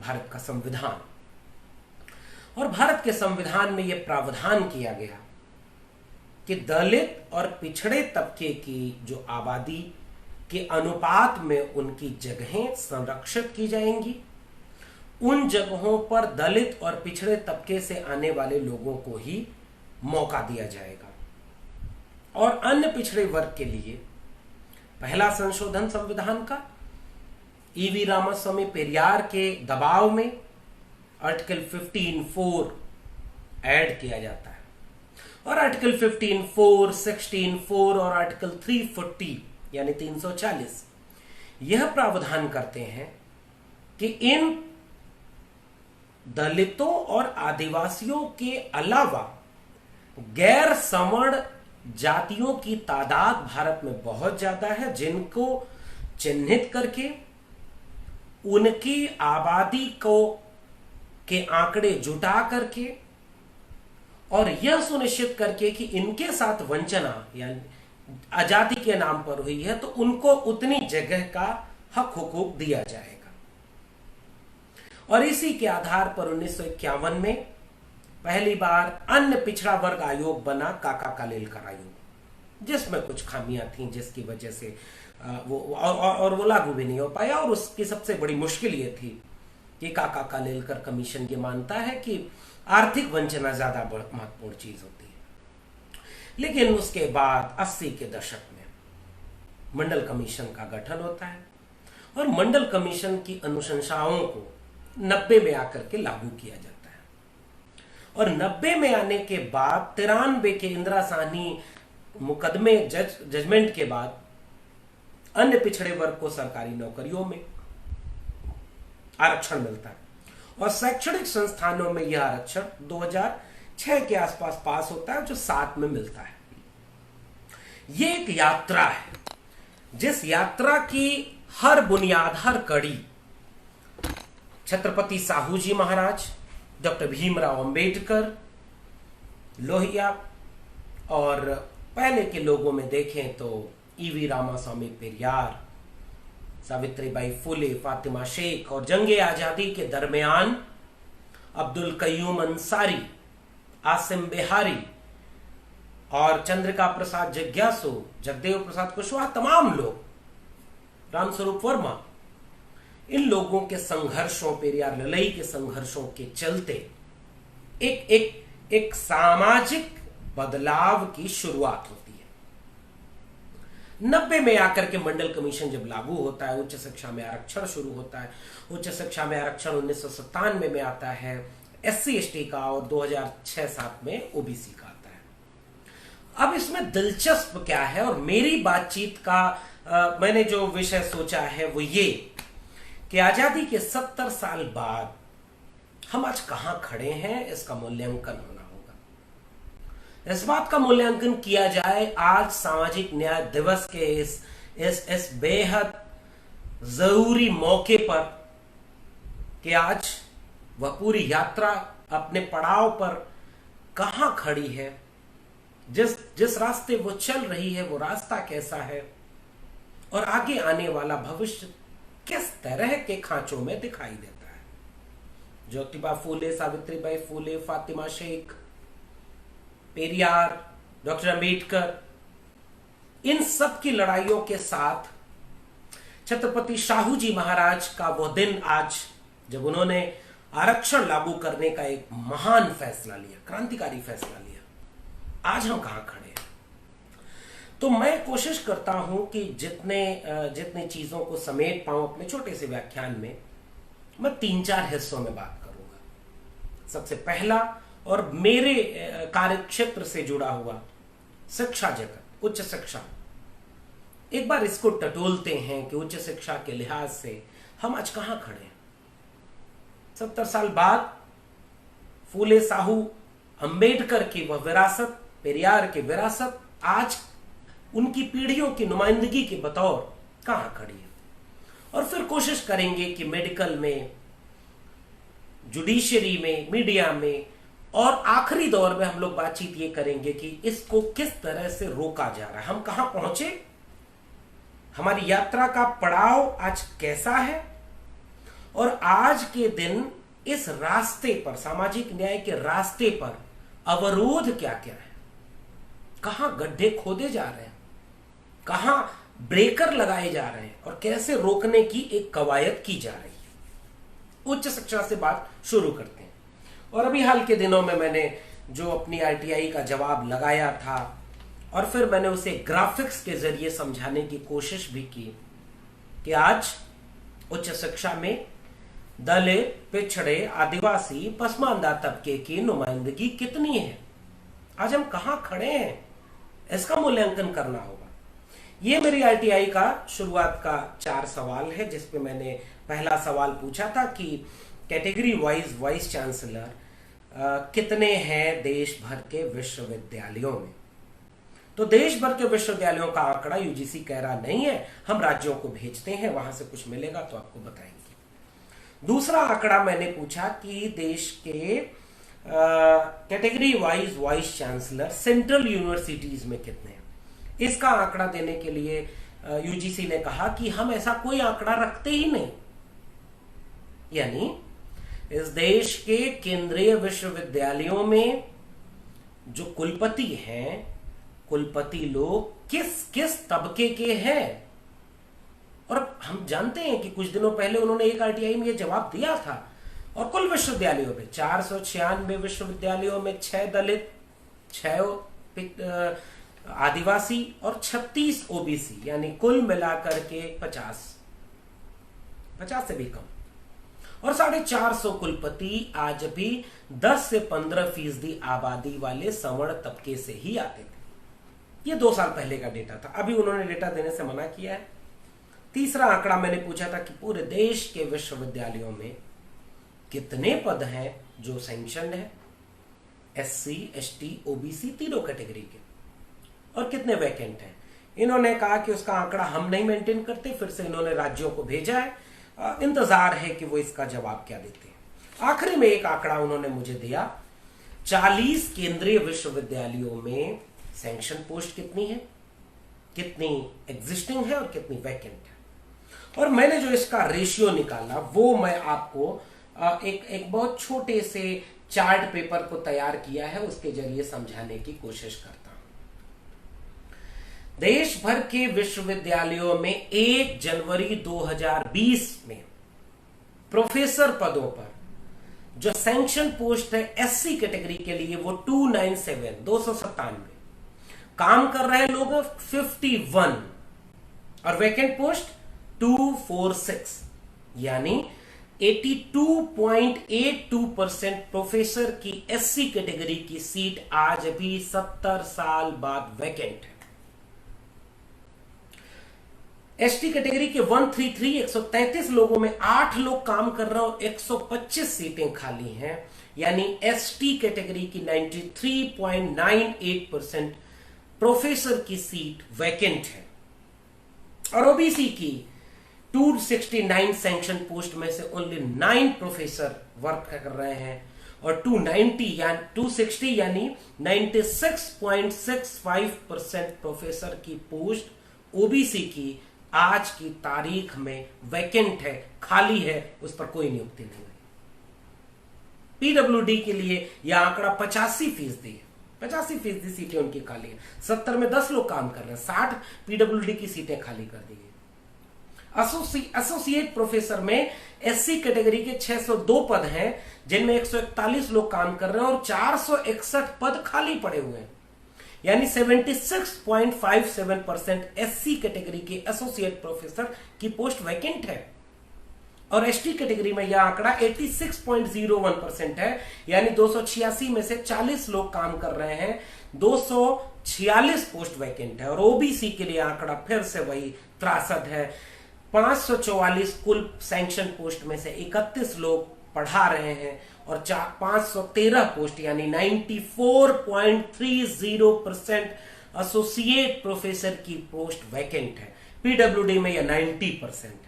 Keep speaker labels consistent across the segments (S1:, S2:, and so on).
S1: भारत का संविधान। और भारत के संविधान में यह प्रावधान किया गया कि दलित और पिछड़े तबके की जो आबादी के अनुपात में उनकी जगहें संरक्षित की जाएंगी, उन जगहों पर दलित और पिछड़े तबके से आने वाले लोगों को ही मौका दिया जाएगा। और अन्य पिछड़े वर्ग के लिए पहला संशोधन संविधान का ईवी रामास्वामी पेरियार के दबाव में आर्टिकल 15(4) ऐड किया जाता है। और आर्टिकल 15(4), 16(4) और आर्टिकल 340 यानी 340 यह प्रावधान करते हैं कि इन दलितों और आदिवासियों के अलावा गैर सवर्ण जातियों की तादाद भारत में बहुत ज्यादा है, जिनको चिन्हित करके उनकी आबादी को के आंकड़े जुटा करके और यह सुनिश्चित करके कि इनके साथ वंचना यानी आजादी के नाम पर हुई है तो उनको उतनी जगह का हक हुकूक दिया जाएगा। और इसी के आधार पर 1951 में पहली बार अन्य पिछड़ा वर्ग आयोग बना, काका कालेलकर आयोग, जिसमें कुछ खामियां थीं जिसकी वजह से वो लागू भी नहीं हो पाया। और उसकी सबसे बड़ी मुश्किल ये थी कि काका कालेलकर कमीशन ये मानता है कि आर्थिक वंचना ज्यादा महत्वपूर्ण चीज होती है। लेकिन उसके बाद 80 के दशक में मंडल कमीशन का गठन होता है और मंडल कमीशन की अनुशंसाओं को 90 में आकर के लागू किया जाता है। और 90 में आने के बाद 93 के इंदिरा साहनी मुकदमे जजमेंट के बाद अन्य पिछड़े वर्ग को सरकारी नौकरियों में आरक्षण मिलता है और शैक्षणिक संस्थानों में यह आरक्षण 2006 के आसपास पास होता है, जो 7 में मिलता है। यह एक यात्रा है, जिस यात्रा की हर बुनियाद, हर कड़ी छत्रपति साहू जी महाराज, डॉक्टर भीमराव अंबेडकर, लोहिया और पहले के लोगों में देखें तो ईवी रामास्वामी पेरियार, सावित्रीबाई फुले, फातिमा शेख और जंगे आजादी के दरमियान अब्दुल कयूम अंसारी, आसिम बिहारी और चंद्रिका प्रसाद जिज्ञासु, जगदेव प्रसाद कुशवाहा, तमाम लोग, रामस्वरूप वर्मा, इन लोगों के संघर्षों, पेरियार लड़ाई के संघर्षों के चलते एक सामाजिक बदलाव की शुरुआत होती है। 90 में आकर के मंडल कमीशन जब लागू होता है, उच्च शिक्षा में आरक्षण शुरू होता है। उच्च शिक्षा में आरक्षण 1997 में आता है SC ST का और 2006-7 में OBC का आता है। अब इसमें दिलचस्प क्या है और मेरी बातचीत का मैंने जो विषय सोचा है वो ये कि आजादी के 70 साल बाद हम आज कहां खड़े हैं, इसका मूल्यांकन होना होगा। इस बात का मूल्यांकन किया जाए आज सामाजिक न्याय दिवस के इस बेहद जरूरी मौके पर कि आज वह पूरी यात्रा अपने पड़ाव पर कहां खड़ी है, जिस रास्ते वो चल रही है वो रास्ता कैसा है और आगे आने वाला भविष्य किस तरह के खांचों में दिखाई देता है। ज्योतिबा फूले, सावित्रीबाई फूले, फातिमा शेख, पेरियार, डॉक्टर अंबेडकर, इन सब की लड़ाइयों के साथ छत्रपति साहू जी महाराज का वो दिन आज जब उन्होंने आरक्षण लागू करने का एक महान फैसला लिया, क्रांतिकारी फैसला लिया, आज हम कहां खड़े हैं। तो मैं कोशिश करता हूं कि जितने चीजों को समेट पाऊं अपने छोटे से व्याख्यान में, मैं 3-4 हिस्सों में बात करूंगा। सबसे पहला और मेरे कार्य क्षेत्र से जुड़ा हुआ शिक्षा जगत, उच्च शिक्षा। एक बार इसको टटोलते हैं कि उच्च शिक्षा के लिहाज से हम आज कहां खड़े हैं। 70 साल बाद फूले, साहू, अंबेडकर की वह विरासत, पेरियार की विरासत आज उनकी पीढ़ियों की नुमाइंदगी के बतौर कहां खड़ी है। और फिर कोशिश करेंगे कि मेडिकल में, जुडिशरी में, मीडिया में और आखिरी दौर में हम लोग बातचीत ये करेंगे कि इसको किस तरह से रोका जा रहा है, हम कहां पहुंचे, हमारी यात्रा का पड़ाव आज कैसा है और आज के दिन इस रास्ते पर, सामाजिक न्याय के रास्ते पर अवरोध क्या क्या है, कहां गड्ढे खोदे जा रहे हैं, कहां ब्रेकर लगाए जा रहे हैं और कैसे रोकने की एक कवायद की जा रही है। उच्च शिक्षा से बात शुरू करते हैं। और अभी हाल के दिनों में मैंने जो अपनी आईटीआई का जवाब लगाया था और फिर मैंने उसे ग्राफिक्स के जरिए समझाने की कोशिश भी की कि आज उच्च शिक्षा में दलित, पिछड़े, आदिवासी, पसमानदा तबके की नुमाइंदगी कितनी है, आज हम कहां खड़े हैं, इसका मूल्यांकन करना होगा। ये मेरी आईटीआई का शुरुआत का 4 सवाल है, जिसपे मैंने पहला सवाल पूछा था कि कैटेगरी वाइज वाइस चांसलर कितने हैं देश भर के विश्वविद्यालयों में। तो देश भर के विश्वविद्यालयों का आंकड़ा यूजीसी कह रहा नहीं है, हम राज्यों को भेजते हैं, वहां से कुछ मिलेगा तो आपको बताएंगे। दूसरा आंकड़ा मैंने पूछा कि देश के category wise vice chancellor central universities में कितने हैं। इसका आंकड़ा देने के लिए यूजीसी ने कहा कि हम ऐसा कोई आंकड़ा रखते ही नहीं, यानी इस देश के केंद्रीय विश्वविद्यालयों में जो कुलपति हैं, कुलपति लोग किस किस तबके के हैं। और हम जानते हैं कि कुछ दिनों पहले उन्होंने एक आरटीआई में यह जवाब दिया था, और कुल विश्वविद्यालयों में 496 विश्वविद्यालयों में 6 दलित, 6 आदिवासी और 36 ओबीसी, यानी कुल मिलाकर के 50 से भी कम, और 450 कुलपति आज भी 10 से 15% आबादी वाले सवर्ण तबके से ही आते थे। ये 2 साल पहले का डेटा था, अभी उन्होंने डेटा देने से मना किया है। तीसरा आंकड़ा मैंने पूछा था कि पूरे देश के विश्वविद्यालयों में कितने पद हैं जो सैंक्शन है, एससी, एसटी, ओबीसी तीनों कैटेगरी के, और कितने वैकेंट हैं। इन्होंने कहा कि उसका आंकड़ा हम नहीं मेंटेन करते, फिर से इन्होंने राज्यों को भेजा है, इंतजार है कि वो इसका जवाब क्या देते हैं। आखिरी में एक आंकड़ा उन्होंने मुझे दिया, 40 केंद्रीय विश्वविद्यालयों में सैंक्शन पोस्ट कितनी है, कितनी एग्जिस्टिंग है और कितनी वैकेंट है। और मैंने जो इसका रेशियो निकाला वो मैं आपको एक बहुत छोटे से चार्ट पेपर को तैयार किया है, उसके जरिए समझाने की कोशिश करता हूं। देश भर के विश्वविद्यालयों में 1 जनवरी 2020 में प्रोफेसर पदों पर जो सैंक्शन पोस्ट है एससी कैटेगरी के लिए वो 297 काम कर रहे लोग 51 और वैकेंट पोस्ट 246, यानी 82.82% प्रोफेसर की एससी कैटेगरी की सीट आज भी 70 साल बाद वैकेंट है। एसटी कैटेगरी के 133 लोगों में 8 लोग काम कर रहे हैं और 125 सीटें खाली हैं, यानी एसटी कैटेगरी की 93.98% प्रोफेसर की सीट वैकेंट है। और ओबीसी की 269 सैंक्शन पोस्ट में से ओनली 9 प्रोफेसर वर्क कर रहे हैं और 260 यानी 96.65% प्रोफेसर की पोस्ट ओबीसी की आज की तारीख में वैकेंट है, खाली है, उस पर कोई नियुक्ति नहीं हुई। पीडब्ल्यूडी के लिए यह आंकड़ा 85% है, 85% सीटें उनकी खाली है। 70 में 10 लोग काम कर रहे हैं, 60 पीडब्ल्यूडी की सीटें खाली कर दी गई। एसोसिएट प्रोफेसर में एससी कैटेगरी के 602 पद हैं, जिनमें 141 लोग काम कर रहे हैं और 461 पद खाली पड़े हुए हैं, यानी 76.57% एससी कैटेगरी के एसोसिएट प्रोफेसर की पोस्ट वैकेंट है। और एसटी कैटेगरी में यह आंकड़ा 86.01% है, यानी 286 में से 40 लोग काम कर रहे हैं, 246 पोस्ट वैकेंट है। और ओबीसी के लिए आंकड़ा फिर से वही 63 है, 544 कुल सैंक्शन पोस्ट में से 31 लोग पढ़ा रहे हैं और 513 पोस्ट यानी 94.30% एसोसिएट प्रोफेसर की पोस्ट वैकेंट है। पीडब्ल्यूडी में यह 90% है।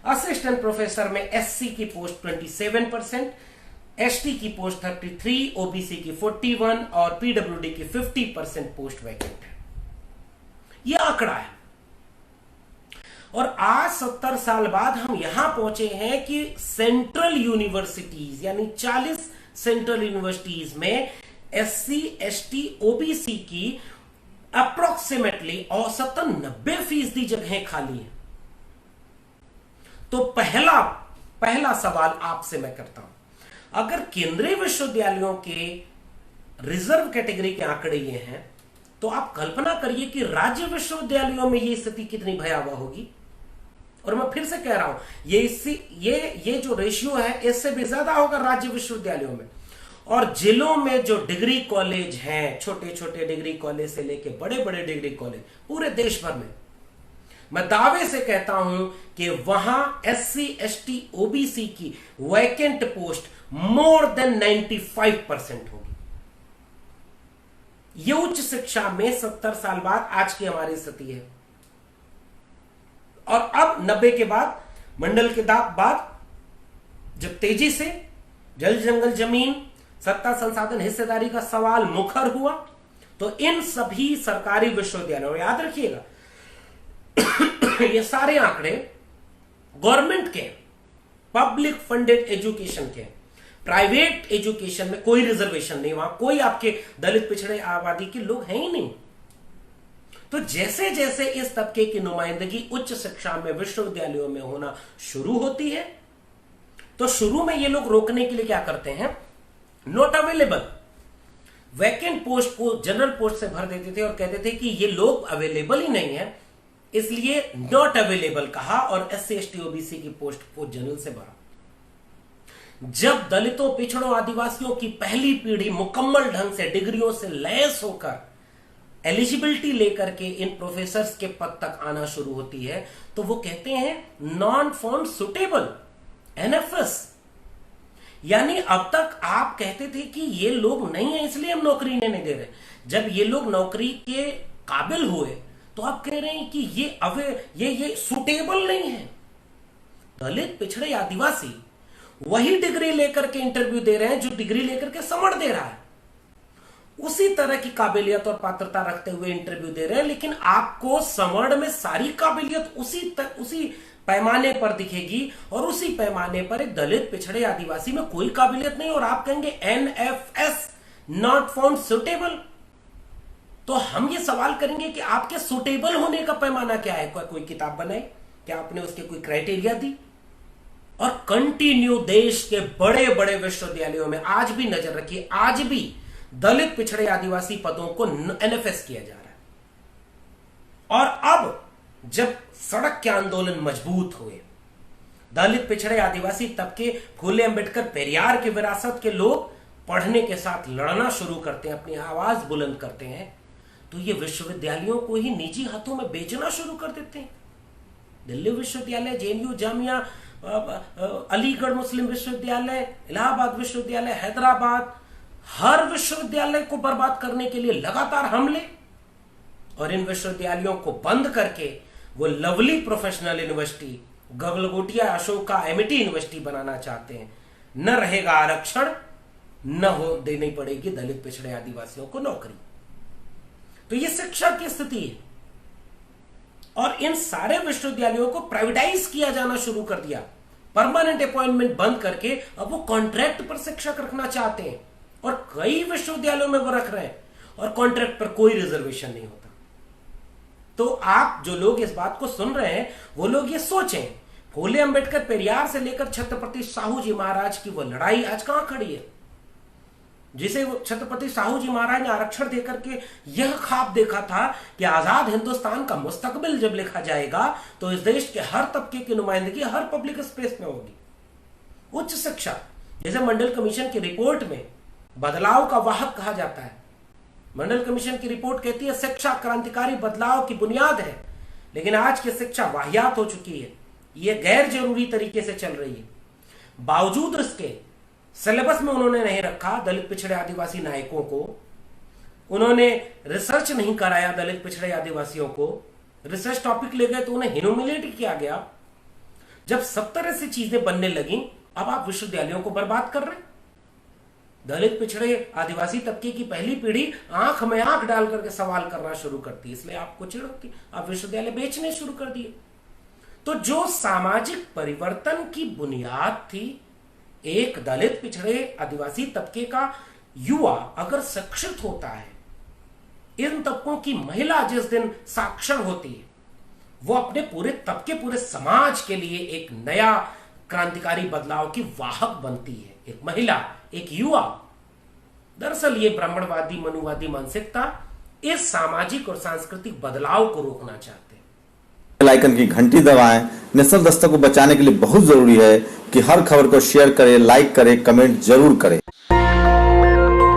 S1: असिस्टेंट प्रोफेसर में एससी की पोस्ट 27%, एसटी की पोस्ट 33, ओबीसी की 41 और पीडब्ल्यूडी की 50% पोस्ट वैकेंट है। यह आंकड़ा है। और आज 70 साल बाद हम यहां पहुंचे हैं कि सेंट्रल यूनिवर्सिटीज यानी 40 सेंट्रल यूनिवर्सिटीज में SC ST OBC की अप्रोक्सीमेटली औसतन 90% जगहें खाली है। तो पहला सवाल आपसे मैं करता हूं, अगर केंद्रीय विश्वविद्यालयों के रिजर्व कैटेगरी के आंकड़े ये हैं, तो आप कल्पना करिए कि राज्य विश्वविद्यालयों में ये स्थिति कितनी भयावह होगी। और मैं फिर से कह रहा हूं, ये जो रेशियो है इससे भी ज्यादा होगा राज्य विश्वविद्यालयों में। और जिलों में जो डिग्री कॉलेज हैं, छोटे छोटे डिग्री कॉलेज से लेके बड़े बड़े डिग्री कॉलेज पूरे देश भर में, मैं दावे से कहता हूं कि वहां SC ST OBC की वैकेंट पोस्ट मोर देन 95% होगी। ये उच्च शिक्षा में 70 साल बाद आज की हमारी स्थिति है। और अब 90 के बाद, मंडल के बाद जब तेजी से जल जंगल जमीन सत्ता संसाधन हिस्सेदारी का सवाल मुखर हुआ, तो इन सभी सरकारी विश्वविद्यालयों, याद रखिएगा ये सारे आंकड़े गवर्नमेंट के, पब्लिक फंडेड एजुकेशन के, प्राइवेट एजुकेशन में कोई रिजर्वेशन नहीं, वहां कोई आपके दलित पिछड़े आबादी के लोग हैं ही नहीं। तो जैसे जैसे इस तबके की नुमाइंदगी उच्च शिक्षा में विश्वविद्यालयों में होना शुरू होती है, तो शुरू में ये लोग रोकने के लिए क्या करते हैं, नॉट अवेलेबल वैकेंट पोस्ट को जनरल पोस्ट से भर देते थे और कहते थे कि ये लोग अवेलेबल ही नहीं है, इसलिए नॉट अवेलेबल कहा और SC ST OBC की पोस्ट को जनरल से भरा। जब दलितों, पिछड़ों, आदिवासियों की पहली पीढ़ी मुकम्मल ढंग से डिग्रियों से लैस होकर एलिजिबिलिटी लेकर के इन प्रोफेसर्स के पद तक आना शुरू होती है, तो वो कहते हैं नॉन फाउंड सुटेबल, NFS। यानी अब तक आप कहते थे कि ये लोग नहीं है इसलिए हम नौकरी नहीं दे रहे, जब ये लोग नौकरी के काबिल हुए तो आप कह रहे हैं कि ये सुटेबल नहीं है। दलित, पिछड़े, आदिवासी वही डिग्री लेकर के इंटरव्यू दे रहे हैं जो डिग्री लेकर के समझ दे रहा है, उसी तरह की काबिलियत और पात्रता रखते हुए इंटरव्यू दे रहे हैं, लेकिन आपको समझ में सारी काबिलियत उसी पैमाने पर दिखेगी और उसी पैमाने पर एक दलित, पिछड़े, आदिवासी में कोई काबिलियत नहीं, और आप कहेंगे NFS नॉट फाउंड सुटेबल। तो हम ये सवाल करेंगे कि आपके सुटेबल होने का पैमाना क्या है, कोई किताब बनाई, क्या आपने उसके कोई क्राइटेरिया दी? और कंटिन्यू देश के बड़े बड़े विश्वविद्यालयों में आज भी नजर रखिए, आज भी दलित, पिछड़े, आदिवासी पदों को NFS किया जा रहा है। और अब जब सड़क के आंदोलन मजबूत हुए, दलित, पिछड़े, आदिवासी तबके, फूले अंबेडकर, पेरियार की विरासत के लोग पढ़ने के साथ लड़ना शुरू करते हैं, अपनी आवाज बुलंद करते हैं, तो ये विश्वविद्यालयों को ही निजी हाथों में बेचना शुरू कर देते हैं। दिल्ली विश्वविद्यालय, JNU जामिया, अलीगढ़ मुस्लिम विश्वविद्यालय, इलाहाबाद विश्वविद्यालय, हैदराबाद, हर विश्वविद्यालय को बर्बाद करने के लिए लगातार हमले, और इन विश्वविद्यालयों को बंद करके वो लवली प्रोफेशनल यूनिवर्सिटी, गगलगोटिया, अशोका, MIT यूनिवर्सिटी बनाना चाहते हैं। न रहेगा आरक्षण, न हो देनी पड़ेगी दलित, पिछड़े, आदिवासियों को नौकरी। तो ये शिक्षा की स्थिति है। और इन सारे विश्वविद्यालयों को प्राइवेटाइज किया जाना शुरू कर दिया, परमानेंट अपॉइंटमेंट बंद करके अब वो कॉन्ट्रैक्ट पर शिक्षक रखना चाहते हैं, और कई विश्वविद्यालयों में वो रख रहे हैं, और कॉन्ट्रैक्ट पर कोई रिजर्वेशन नहीं होता। तो आप जो लोग इस बात को सुन रहे हैं, वो लोग ये सोचें, फूले अंबेडकर, पेरियार से लेकर छत्रपति साहू जी महाराज की वो लड़ाई आज कहां खड़ी है, जिसे छत्रपति साहू जी महाराज ने आरक्षण देकर के यह ख्वाब देखा था कि आजाद हिंदुस्तान का मुस्तकबिल जब लिखा जाएगा तो इस देश के हर तबके की नुमाइंदगी हर पब्लिक स्पेस में होगी। उच्च शिक्षा, जैसे मंडल कमीशन की रिपोर्ट में बदलाव का वाहक कहा जाता है, मंडल कमीशन की रिपोर्ट कहती है शिक्षा क्रांतिकारी बदलाव की बुनियाद है, लेकिन आज की शिक्षा वाहियात हो चुकी है, यह गैर जरूरी तरीके से चल रही है। बावजूद इसके सिलेबस में उन्होंने नहीं रखा दलित, पिछड़े, आदिवासी नायकों को, उन्होंने रिसर्च नहीं कराया दलित, पिछड़े, आदिवासियों को, रिसर्च टॉपिक ले गए तो उन्हें ह्यूमिलेट किया गया। जब सब तरह से चीजें बनने लगी, अब आप विश्वविद्यालयों को बर्बाद कर रहे हैं। दलित, पिछड़े, आदिवासी तबके की पहली पीढ़ी आंख में आंख डाल करके सवाल करना शुरू करती है, इसलिए आपको चिढ़ होती, आप विश्वविद्यालय बेचने शुरू कर दिए। तो जो सामाजिक परिवर्तन की बुनियाद थी, एक दलित पिछड़े आदिवासी तबके का युवा अगर शिक्षित होता है, इन तबकों की महिला जिस दिन साक्षर होती है, वो अपने पूरे तबके, पूरे समाज के लिए एक नया क्रांतिकारी बदलाव की वाहक बनती है। एक महिला, एक युवा। दरअसल ये ब्राह्मणवादी मनुवादी मानसिकता इस सामाजिक और सांस्कृतिक बदलाव को रोकना चाहते हैं।
S2: बेल आइकन की घंटी दबाएं। नेशनल दस्तक को बचाने के लिए बहुत जरूरी है कि हर खबर को शेयर करें, लाइक करें, कमेंट जरूर करें।